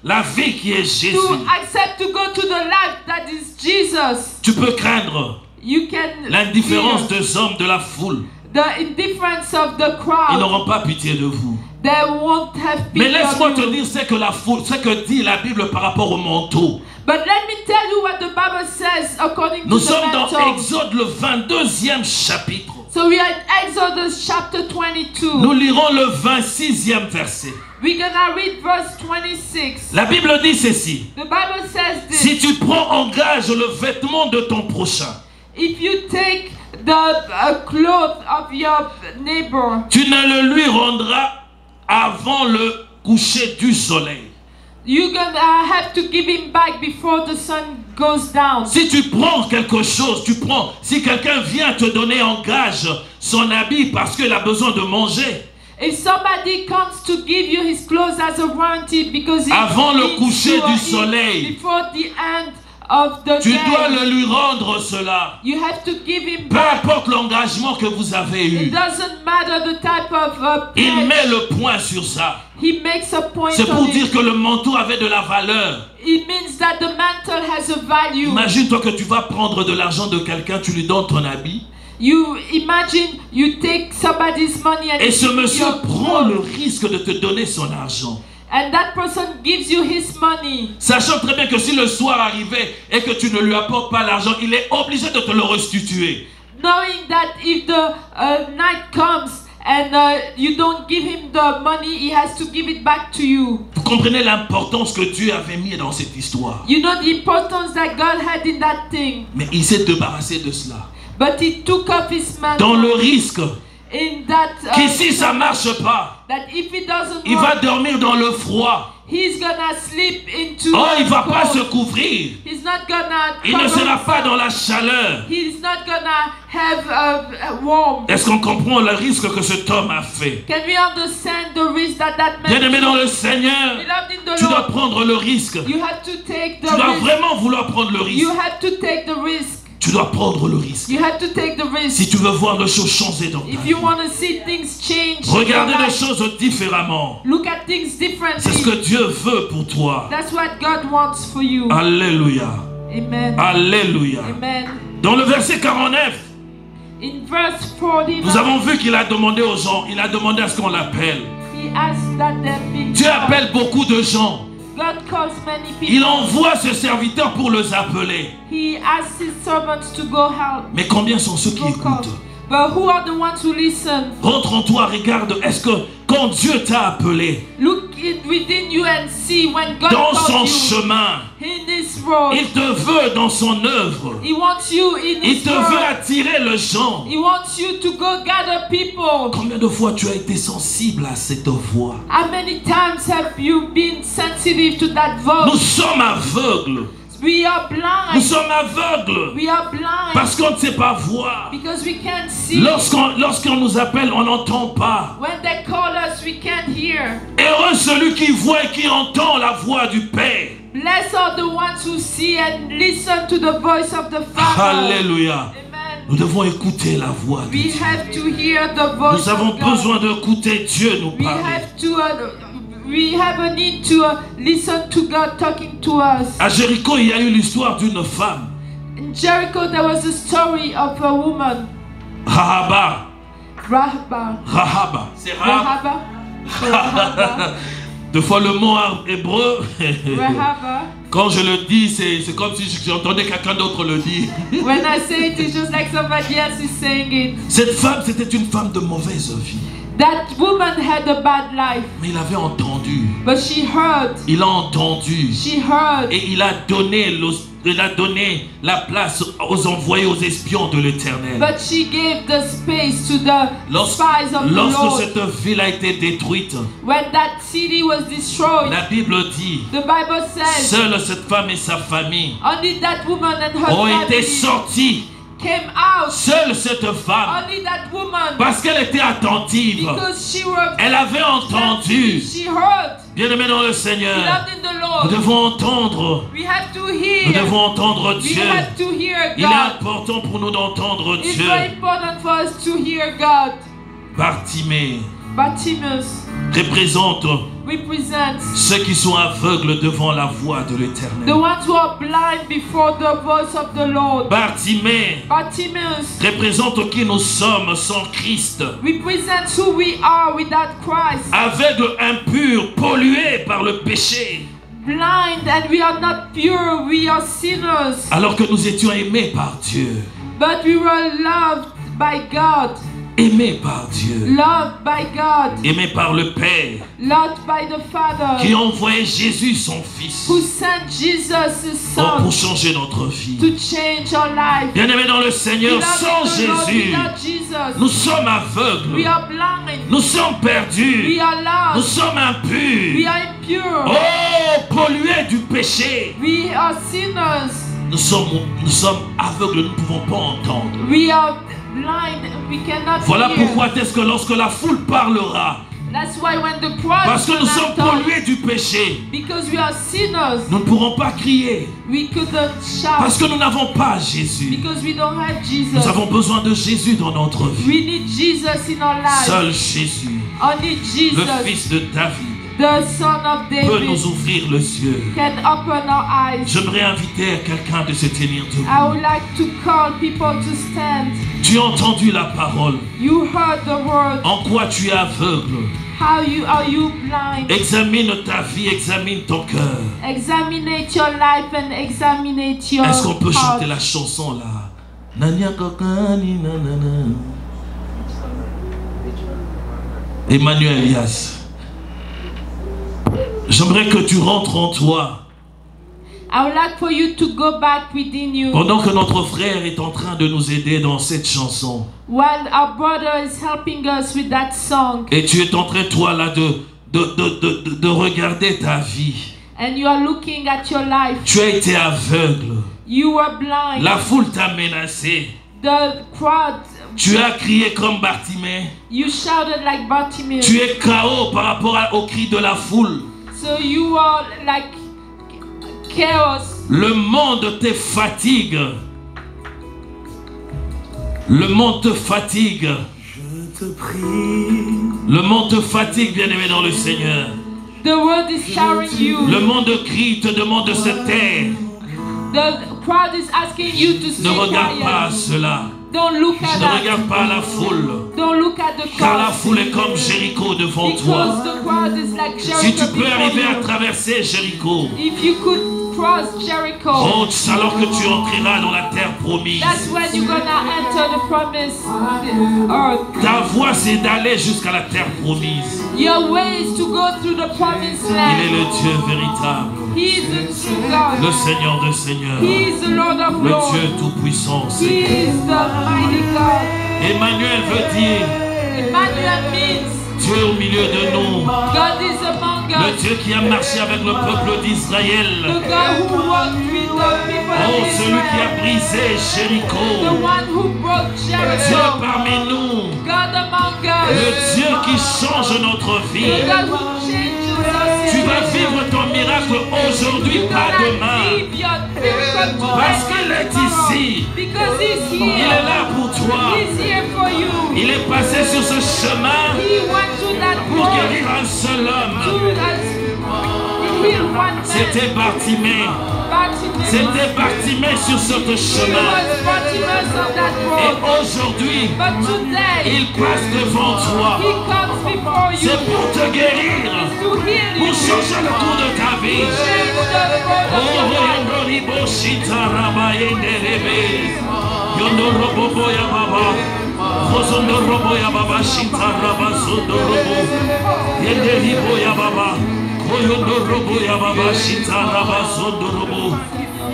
la vie qui est Jésus.
To accept to go to the life that is Jesus.
Tu peux craindre
You can
l'indifférence
feel
des hommes de la foule.
the indifference of the
Ils
crowd.
n'auront pas pitié de vous.
They won't have
Mais
pity
laisse-moi
on
te
you.
dire ce que dit la Bible par rapport au manteau.
But let me tell you what the Bible says according
Nous
to the
sommes dans
mantle.
Exode le 22e chapitre.
So we are in Exodus chapter 22.
Nous lirons le 26e verset.
We're gonna read verse 26.
La Bible dit ceci.
The Bible says this.
Si tu prends en gage le vêtement de ton prochain,
If you take the clothes of your neighbor,
tu ne le lui rendras avant le coucher du soleil.
you're gonna have to give him back before the sun goes down.
Si tu prends quelque chose, si quelqu'un vient te donner en gage son habit parce qu'il a besoin de manger,
If somebody comes to give you his clothes as a warranty because he
avant le
needs
coucher
to
du
eat
soleil,
before the end of the
tu
day,
dois le lui rendre cela.
you have to give him
Peu
back.
importe l'engagement que vous avez
It
eu,
doesn't matter the type of
il
pledge.
met le point sur ça.
He makes a point
C'est
on
pour
it.
dire que le manteau avait de la valeur.
It means that the mantle has a value.
Imagine-toi que tu vas prendre de l'argent de quelqu'un, tu lui donnes ton habit,
You imagine you take somebody's money and
et
you
ce
give
monsieur
your
prend le
clothes,
risque de te donner son argent.
and that person gives you his money,
Sachant très bien que si le soir arrivait et que tu ne lui apportes pas l'argent, il est obligé de te le restituer.
knowing that if the night comes and you don't give him the money, he has to give it back to you.
Vous comprenez l'importance que Dieu avait mis dans cette histoire.
You know the importance that God had in that thing.
Mais il s'est débarrassé de cela.
But he took off his
Dans le
mantle
risque
in that
qu'ici ça ne marche pas,
that if it doesn't
il va
work,
dormir dans le froid.
he's gonna sleep into
Oh, il ne va pas
cold.
se couvrir.
He's not gonna
Il ne
cover
sera
himself.
pas dans la chaleur.
He's not gonna have warmth.
Est-ce qu'on comprend le risque que cet homme a fait?
Can we understand the risk that man
Bien-aimé dans le
took?
Seigneur,
Beloved in the
tu dois
Lord,
prendre le risque.
you have to take the
Tu dois
risk.
vraiment vouloir prendre le risque.
You have to take the risk.
Tu dois prendre le risque.
You have to take the risk.
Si tu veux voir les choses changer dans ta
If
vie,
you want to see things change, in
regardez
your
les
life,
choses différemment.
look at things
C'est ce
differently.
que Dieu veut pour toi.
That's what God wants for you.
Alléluia.
Amen.
Alléluia.
Amen.
Dans le verset 49,
In verse 49,
nous avons vu qu'il a demandé aux gens, il a demandé à ce qu'on l'appelle.
he asked that there be
Dieu appelle beaucoup de gens.
God calls many people.
Il envoie ses serviteurs pour les appeler.
He asks his servants to go help.
Mais combien sont ceux qui
Go call.
écoutent?
But who are the ones who listen?
Rentre en toi, regarde, est-ce que quand Dieu t'a appelé,
Look within you and see when God
dans
calls
son
you
chemin.
in this road.
Il te veut dans son œuvre.
He wants you in
Il
His
te veut
work.
attirer les gens.
He wants you to go gather people.
Combien de fois tu as été sensible à cette voix?
How many times have you been sensitive to that
Nous
voice?
sommes aveugles.
We are
Nous
blind.
sommes aveugles
We are blind
parce qu'on ne sait pas voir.
because we can't see.
Lorsqu'on nous appelle, on n'entend pas.
When they call us, we can't hear.
Heureux celui qui voit et qui entend la voix du Père.
Blessed are the ones who see and listen to the voice of the Father.
Alléluia.
Amen.
Nous devons écouter la voix de
We
Dieu.
have to hear the voice
Nous avons
of God.
besoin d'écouter Dieu nous
We
parler.
have to. We have a need to listen to God talking to us.
À Jéricho, il y a eu l'histoire d'une femme,
In Jericho, there was a story of a woman,
Rahaba.
Rahaba.
Rahaba. C'est Rahab.
Rahaba. Rahaba.
Deux fois le mot hébreu.
Rahaba.
Quand je le dis, c'est comme si j'entendais quelqu'un d'autre le dire.
When I say it, it's just like somebody else is saying it.
Cette femme, c'était une femme de mauvaise vie.
That woman had a bad life,
Mais il avait entendu.
but she heard.
Il a entendu.
She heard.
Et il a donné la place aux envoyés, aux espions de l'Éternel.
But she gave the space to the spies of the
Lorsque
Lord.
cette ville a été détruite,
When that city was destroyed,
la Bible dit,
the Bible says
seule cette femme et sa famille
only that woman and her
ont été
family
sortis.
came out.
Seule cette femme,
Only that woman,
parce qu'elle était attentive,
because she was
elle avait entendu.
she heard.
Bien-aimés dans le Seigneur,
Beloved in the
nous
Lord,
devons entendre.
we have to
Nous
hear.
devons entendre
We
Dieu.
have to hear
Il est
God.
important pour nous d'entendre
It's
Dieu.
very important for us to hear God.
Bartimée
Bartimaeus
représente
represents
ceux qui sont aveugles devant la voix de
the
l'Éternel.
ones who are blind before the voice of the Lord.
Bartimée
Bartimaeus
représente qui nous sommes sans Christ.
represents who we are without Christ.
Aveugles, impurs, pollués par le péché.
Blind and we are not pure, we are sinners.
Alors que nous étions aimés par Dieu.
But we were loved by God.
Aimés par Dieu.
Loved by God.
Aimés par le Père.
Loved by the Father.
Qui a envoyé Jésus, son Fils.
Who sent Jesus his son
pour changer notre vie.
to change our life.
Bien-aimés dans le Seigneur,
Beloved
sans
in the Lord,
Jésus,
without Jesus,
nous sommes aveugles.
we are blind.
Nous sommes perdus.
We are
Nous
lost.
sommes impurs.
We are impure.
Oh, pollués du péché.
We are sinners.
Nous sommes aveugles, nous ne pouvons pas entendre.
We are blind. We cannot
Voilà
hear.
pourquoi est-ce que lorsque la foule parlera,
That's why when the crowd
parce que nous sommes
talk,
pollués du péché,
because we are sinners,
nous ne pourrons pas crier.
we couldn't
Parce
shout
que nous n'avons pas Jésus.
because we don't have Jesus.
Nous avons besoin de Jésus dans notre vie.
We need Jesus in our lives.
Seul Jésus,
Only
le
Jesus,
fils de David,
the son of
peut
David,
nous ouvrir les yeux.
can open our eyes.
J'aimerais inviter quelqu'un de se tenir debout.
I would like to call people to stand.
Tu as entendu la parole.
You heard the word.
En quoi tu es aveugle?
How are you blind?
Examine ta vie, examine ton cœur.
Examinate your life and examinate your
Est-ce qu'on peut
heart.
chanter la chanson là? Nania kokani nanana. Emmanuel Elias. J'aimerais que tu rentres en toi.
I would like for you to go back within you.
Pendant que notre frère est en train de nous aider dans cette chanson.
While our brother is helping us with that song.
Et tu es en train, toi, là, de regarder ta vie.
And you are looking at your life.
Tu as été aveugle.
You were blind.
La foule t'a menacé.
The crowd.
Tu as crié comme Bartimée.
You shouted like Bartimaeus.
Tu es KO par rapport au cri de la foule.
So you are like chaos.
Le monde te fatigue. Le monde te fatigue.
Je te prie.
Le monde te fatigue, bien-aimé dans le Seigneur.
The world is shouting you.
Le monde crie, te demande de se taire.
The crowd is asking you to
Ne
stay
regarde pas à
quiet.
cela.
Don't look at
Ne
that.
regarde pas la foule.
Don't look at the
Car la
crowd.
foule est comme Jéricho devant toi.
Because the crowd is like
Si
Jericho
tu peux
before
arriver à
you.
traverser Jéricho,
If you could cross Jericho.
Oh, alors que tu entreras dans la terre promise.
That's when you're gonna enter the promised earth.
Ta voie, c'est d'aller jusqu'à la terre promise.
Your way is to go through the promised
Il est
land.
le Dieu véritable,
He is the true God.
le Seigneur de Seigneurs,
He is the Lord of
le
Lords.
Dieu tout-puissant.
He is the mighty God.
Emmanuel veut dire
Emmanuel means
Dieu au milieu de nous.
God is among
Le
us.
Dieu qui a marché avec le peuple d'Israël.
The God who walked with the people
Oh,
of
celui qui a
Israel.
brisé
The
Jéricho.
one who broke
Dieu
Jericho.
parmi nous.
God among
Le
us.
Dieu qui change notre
The
vie.
God who changes us.
Tu vas vivre ton miracle aujourd'hui, pas demain. Parce qu'il est ici.
Because he's
Il est
here.
là pour toi.
He's here for you.
Il est passé sur ce chemin
He went to that
pour
road
guérir un seul homme.
to heal one man.
C'était Bartimée.
Bartimaeus.
C'était Bartimée sur ce
He
chemin.
was Bartimaeus on that
Et
road.
aujourd'hui,
But today,
il passe devant toi.
he comes before you
C'est pour te guérir,
to heal
pour
you.
changer le cours de ta vie.
Change the road of your life.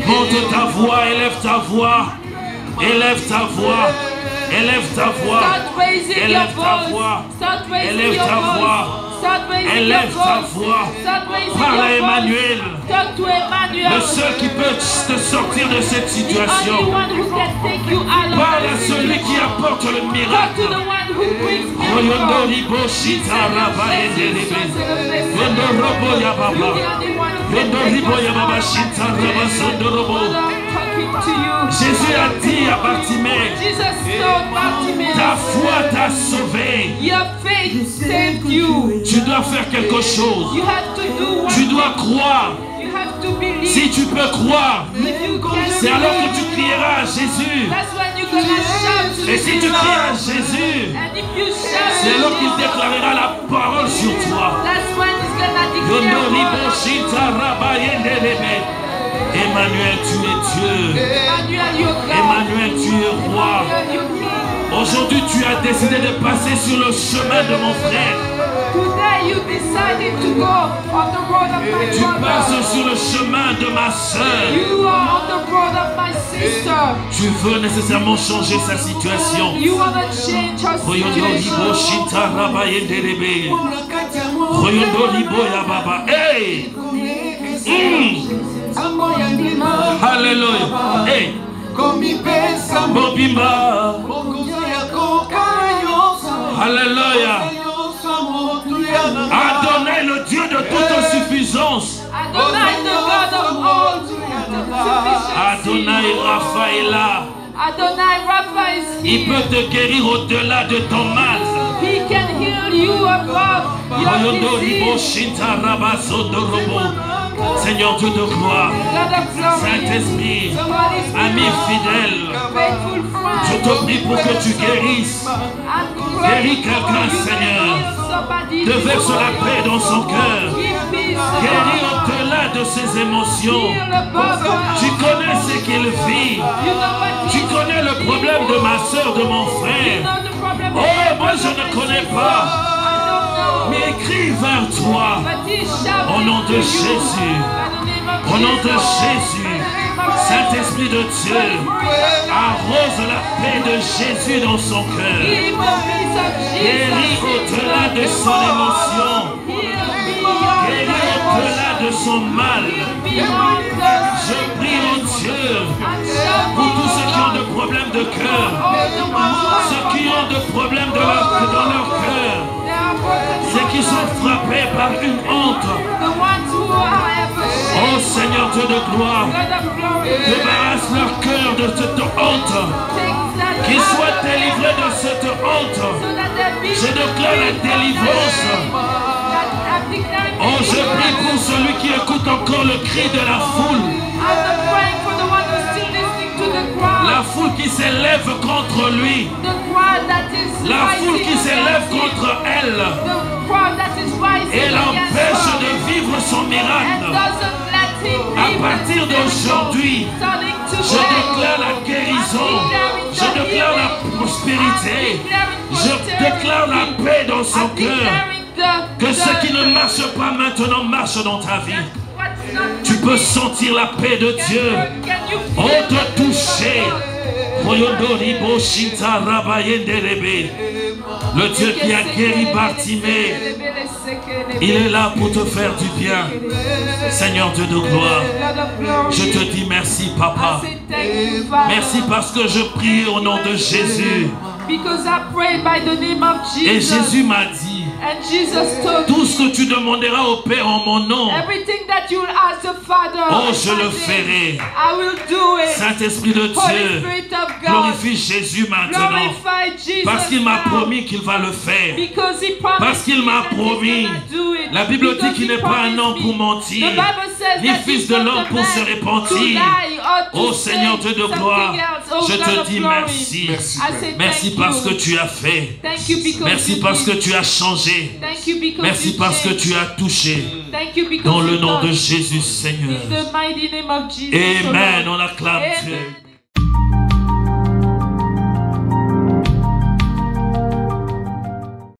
Monte ta voix, élève ta voix, élève ta voix, élève ta voix,
Start raising your
élève ta voix,
voice. Start raising
élève
your
ta voix.
voice. Start raising your
Élève ta
voice.
voix.
Start raising
Parle à
your
Emmanuel,
voice. Talk to Emmanuel.
le seul qui peut te sortir de cette
The
situation.
only one who can take you out of
Parle à
this
celui
situation.
qui apporte le
Talk to
miracle.
the one who brings
Royondo
miracles.
ribo shita raba endelebe. Yondo
You're
robo ya
the
baba.
only one who can
Yondo
take
ribo
us
ya baba
out of
shita
this
raba
situation.
sondo robo.
Father, I'm talking to you.
Jésus a dit à Bartimée,
Jesus told Bartimaeus,
ta foi t'a sauvé.
your faith saved you.
Tu dois faire quelque chose.
You have to do what
Tu dois croire.
you have to believe.
Si tu peux croire,
If you can
c'est alors que
believe,
tu crieras à Jésus.
that's when you're gonna shout to
Et si tu
Jesus.
cries à Jésus,
And if you shout
c'est
to
alors qu'il
Jesus,
déclarera la parole sur toi.
that's when he's gonna
Yondo
declare
ribo
word.
shita raba endelebe. Emmanuel, tu es Dieu.
Emmanuel, you're God.
Emmanuel, tu es roi.
Emmanuel, you're King.
Aujourd'hui, tu as décidé de passer sur le chemin de mon frère.
Today you decided to go on the road of my
Tu passes
brother.
sur le chemin de ma soeur.
You are on the road of my sister.
Tu veux nécessairement changer sa situation.
You wanna change her
Royondo ribo
situation.
shita raba endelebe. Royondo ribo ya baba. Hey! Hallelujah. Hey! Bobimba. Alléluia. Adonai, le Dieu de toute suffisance.
Adonai, the God of all sufficiency.
Adonai Rapha est là.
Adonai Rapha is
Il
here.
peut te guérir au-delà de ton mal.
He can heal you above your
Royondo ribo
disease.
shinta raba sondo robo. Seigneur Dieu de gloire,
God of glory.
Saint-Esprit,
Somebody
ami fidèle,
faithful
je
friend.
te prie pour que tu guérisses.
And
Guéris quelqu'un, Seigneur. Déverse la paix dans son cœur. Guéris au-delà de ses émotions. Tu connais ce qu'il vit. Tu connais le problème de ma soeur, de mon frère. Oh, moi je ne connais pas. Mais écris vers toi. Au nom de Jésus. Au nom de Jésus. Saint-Esprit de Dieu, arrose la paix de Jésus dans son cœur. Guéris au-delà de son émotion. Guéris au-delà de son mal. Je prie en Dieu pour tous ceux qui ont des problèmes de cœur, ceux qui ont des problèmes dans leur cœur, ceux qui sont frappés par une honte. Oh Seigneur Dieu de gloire, débarrasse leur cœur de cette honte, qu'ils soient délivrés de cette honte. Je déclare la délivrance. Oh, je prie pour celui qui écoute encore le cri de la foule. La foule qui s'élève contre lui. La foule qui s'élève contre elle. Et l'empêche de vivre son miracle. À partir d'aujourd'hui, je déclare la guérison, je déclare la prospérité, je déclare la paix dans son cœur. Que ce qui ne marche pas maintenant marche dans ta vie. Tu peux sentir la paix de Dieu. On te toucher. Le Dieu qui a guéri Bartimée, il est là pour te faire du bien. Seigneur Dieu de gloire, je te dis merci, Papa. Merci parce que je prie au nom de Jésus. Et Jésus m'a dit, tout ce que tu demanderas au Père en mon nom, oh, je le ferai. Saint-Esprit de Dieu, glorifie Jésus maintenant. Parce qu'il m'a promis qu'il va le faire. Parce qu'il m'a promis. La Bible dit qu'il n'est pas un homme pour mentir, ni fils de l'homme pour se repentir. Oh Seigneur Dieu de gloire, je te dis merci. Merci parce que tu as fait. Merci parce que tu as changé. Merci parce que tu as touché. Dans le nom de Jésus, Seigneur. Amen. On acclame Dieu.